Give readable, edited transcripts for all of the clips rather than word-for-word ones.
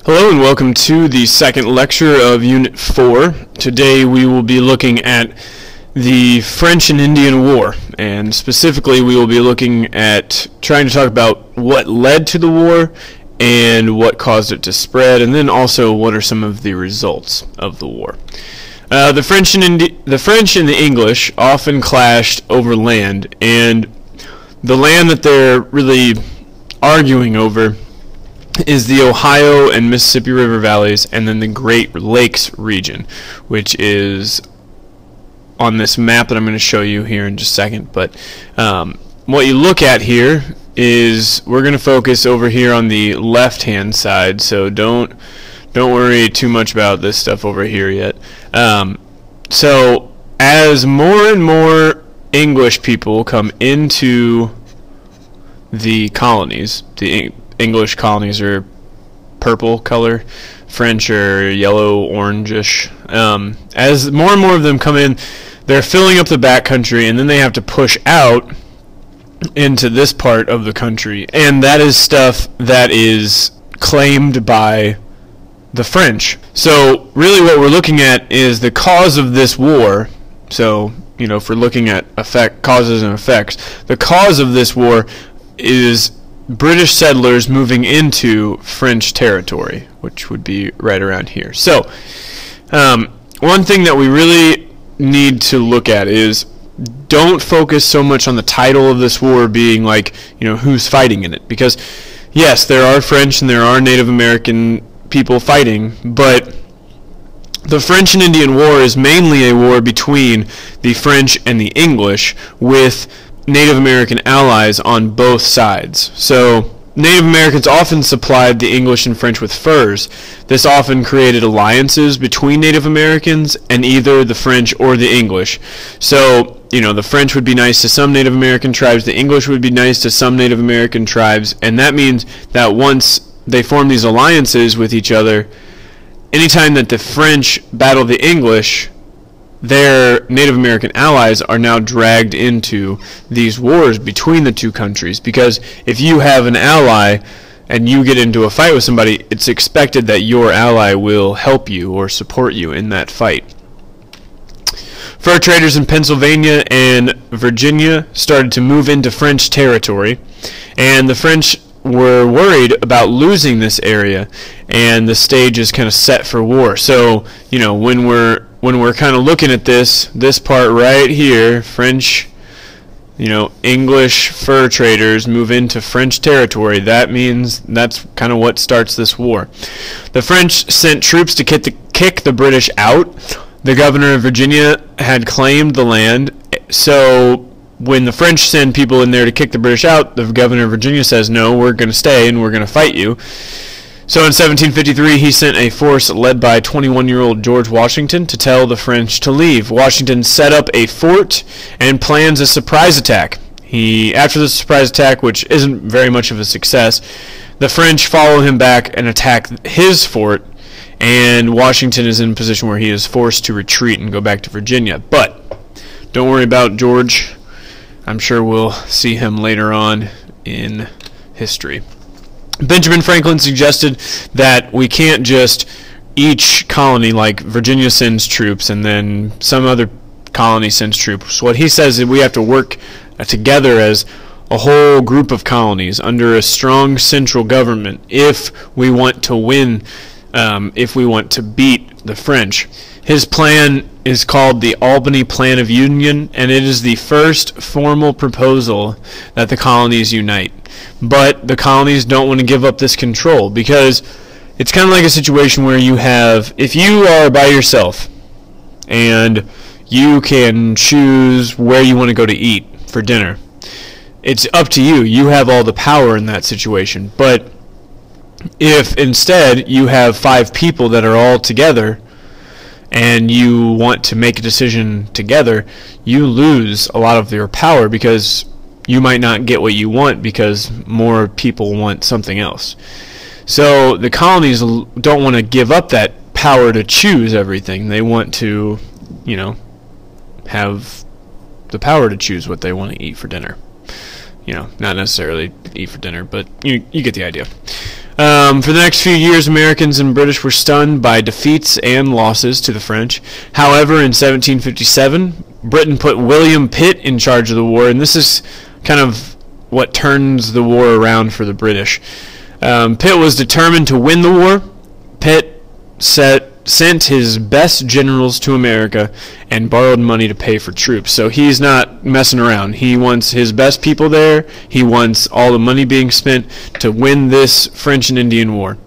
Hello and welcome to the second lecture of Unit 4. Today we will be looking at the French and Indian War, and specifically we will be looking at trying to talk about what led to the war and what caused it to spread, and then also what are some of the results of the war. The French and the English often clashed over land, and the land that they're really arguing over is the Ohio and Mississippi River valleys, and then the Great Lakes region, which is on this map that I'm going to show you here in just a second. But what you look at here is we're going to focus over here on the left-hand side, so don't worry too much about this stuff over here yet. So as more and more English people come into the colonies, the English colonies are purple color, French are yellow, orangish. As more and more of them come in, they're filling up the back country, and then they have to push out into this part of the country, and that is stuff that is claimed by the French. So really what we're looking at is the cause of this war. So, you know, if we're looking at causes and effects, the cause of this war is British settlers moving into French territory, which would be right around here. So, one thing that we really need to look at is don't focus so much on the title of this war being like, you know, who's fighting in it. Because, yes, there are French and there are Native American people fighting, but the French and Indian War is mainly a war between the French and the English, with Native American allies on both sides. So Native Americans often supplied the English and French with furs. This often created alliances between Native Americans and either the French or the English. So, you know, the French would be nice to some Native American tribes, the English would be nice to some Native American tribes, and that means that once they form these alliances with each other, anytime that the French battle the English, their Native American allies are now dragged into these wars between the two countries, because if you have an ally and you get into a fight with somebody, it's expected that your ally will help you or support you in that fight. Fur traders in Pennsylvania and Virginia started to move into French territory, and the French were worried about losing this area, and the stage is kind of set for war. So, you know, when we're kind of looking at this part right here, French, you know, English fur traders move into French territory, that means that's kind of what starts this war. The French sent troops to kick the British out. The governor of Virginia had claimed the land, so when the French send people in there to kick the British out, the governor of Virginia says, no, we're going to stay and we're going to fight you. So in 1753, he sent a force led by 21-year-old George Washington to tell the French to leave. Washington set up a fort and plans a surprise attack. After the surprise attack, which isn't very much of a success, the French follow him back and attack his fort, and Washington is in a position where he is forced to retreat and go back to Virginia. But don't worry about George. I'm sure we'll see him later on in history. Benjamin Franklin suggested that we can't just each colony, like Virginia sends troops and then some other colony sends troops. What he says is we have to work together as a whole group of colonies under a strong central government if we want to win, if we want to beat the French. His plan is called the Albany Plan of Union, and it is the first formal proposal that the colonies unite. But the colonies don't want to give up this control, because it's kind of like a situation where you have, if you are by yourself and you can choose where you want to go to eat for dinner, it's up to you. You have all the power in that situation. But if instead you have 5 people that are all together and you want to make a decision together, you lose a lot of your power, because you might not get what you want because more people want something else. So the colonies don't want to give up that power to choose everything. They want to, you know, have the power to choose what they want to eat for dinner. You know, not necessarily eat for dinner, but you get the idea. For the next few years, Americans and British were stunned by defeats and losses to the French. However, in 1757, Britain put William Pitt in charge of the war, and this is kind of what turns the war around for the British. Pitt was determined to win the war. Pitt sent his best generals to America and borrowed money to pay for troops. So he's not messing around. He wants his best people there. He wants all the money being spent to win this French and Indian War.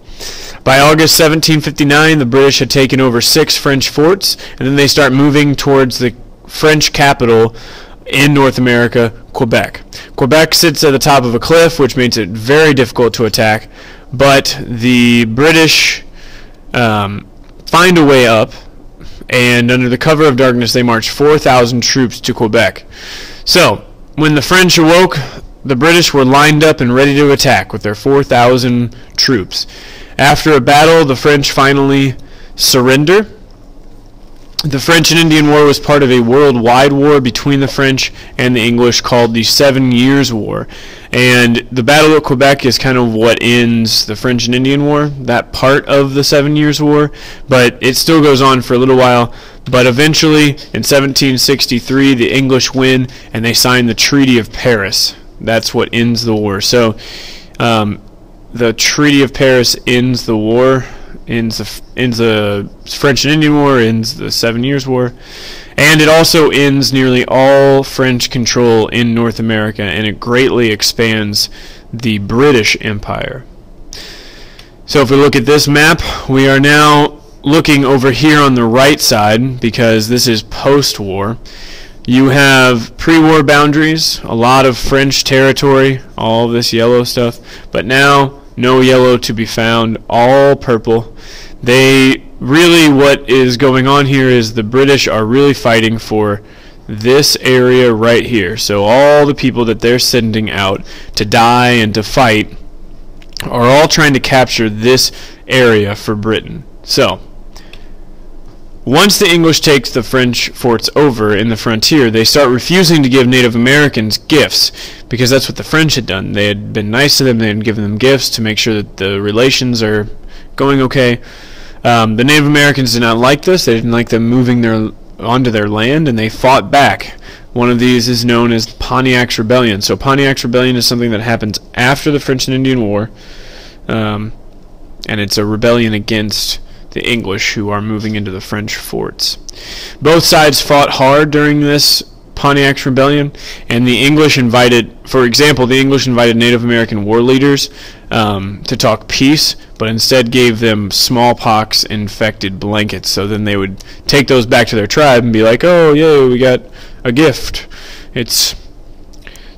By August 1759, the British had taken over 6 French forts, and then they start moving towards the French capital in North America, Quebec. Quebec sits at the top of a cliff, which makes it very difficult to attack, but the British find a way up, and under the cover of darkness they march 4,000 troops to Quebec. So, when the French awoke, the British were lined up and ready to attack with their 4,000 troops. After a battle, the French finally surrender. The French and Indian War was part of a worldwide war between the French and the English called the 7 Years' War. And the Battle of Quebec is kind of what ends the French and Indian War, that part of the 7 Years' War. But it still goes on for a little while. But eventually, in 1763, the English win, and they sign the Treaty of Paris. That's what ends the war. So the Treaty of Paris ends the war. Ends the French and Indian War, ends the 7 Years' War, and it also ends nearly all French control in North America, and it greatly expands the British Empire. So if we look at this map, we are now looking over here on the right side, because this is post-war. You have pre-war boundaries, a lot of French territory, all this yellow stuff, but now no yellow to be found, all purple. What is going on here is the British are really fighting for this area right here. So all the people that they're sending out to die and to fight are all trying to capture this area for Britain. So once the English take the French forts over in the frontier, they start refusing to give Native Americans gifts, because that's what the French had done. They had been nice to them, they had given them gifts to make sure that the relations are going okay. The Native Americans did not like this. They didn't like them moving onto their land, and they fought back. One of these is known as Pontiac's Rebellion. So Pontiac's Rebellion is something that happens after the French and Indian War, and it's a rebellion against the English who are moving into the French forts. Both sides fought hard during this Pontiac's Rebellion, and the English invited, for example, the English invited Native American war leaders to talk peace, but instead gave them smallpox-infected blankets. So then they would take those back to their tribe and be like, oh, yay, we got a gift. It's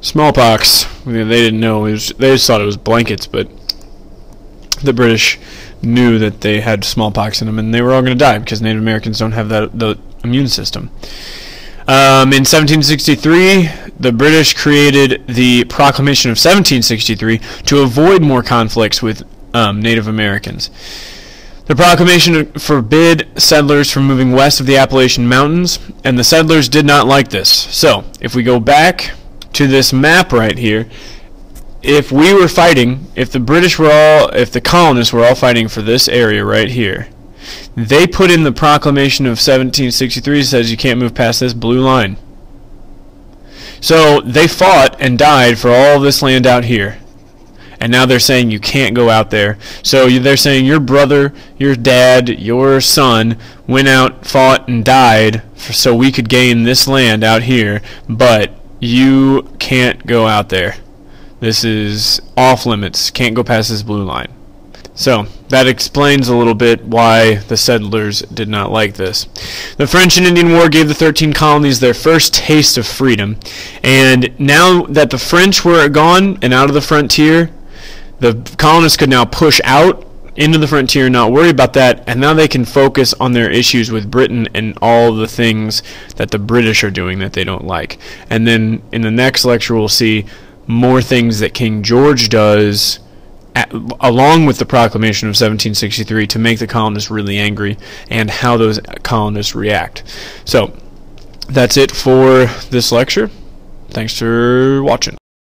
smallpox. They didn't know. They just thought it was blankets, but the British knew that they had smallpox in them, and they were all going to die because Native Americans don't have the immune system. In 1763, the British created the Proclamation of 1763 to avoid more conflicts with Native Americans. The proclamation forbid settlers from moving west of the Appalachian Mountains, and the settlers did not like this. So, if we go back to this map right here, if we were fighting, if the colonists were all fighting for this area right here, they put in the Proclamation of 1763 that says you can't move past this blue line. So they fought and died for all this land out here. And now they're saying you can't go out there. So they're saying your brother, your dad, your son went out, fought, and died so we could gain this land out here, but you can't go out there. This is off limits. Can't go past this blue line. So that explains a little bit why the settlers did not like this. The French and Indian War gave the 13 colonies their first taste of freedom, and now that the French were gone and out of the frontier, the colonists could now push out into the frontier and not worry about that, and now they can focus on their issues with Britain and all the things that the British are doing that they don't like. And then in the next lecture we'll see more things that King George does along with the Proclamation of 1763 to make the colonists really angry, and how those colonists react. So that's it for this lecture. Thanks for watching.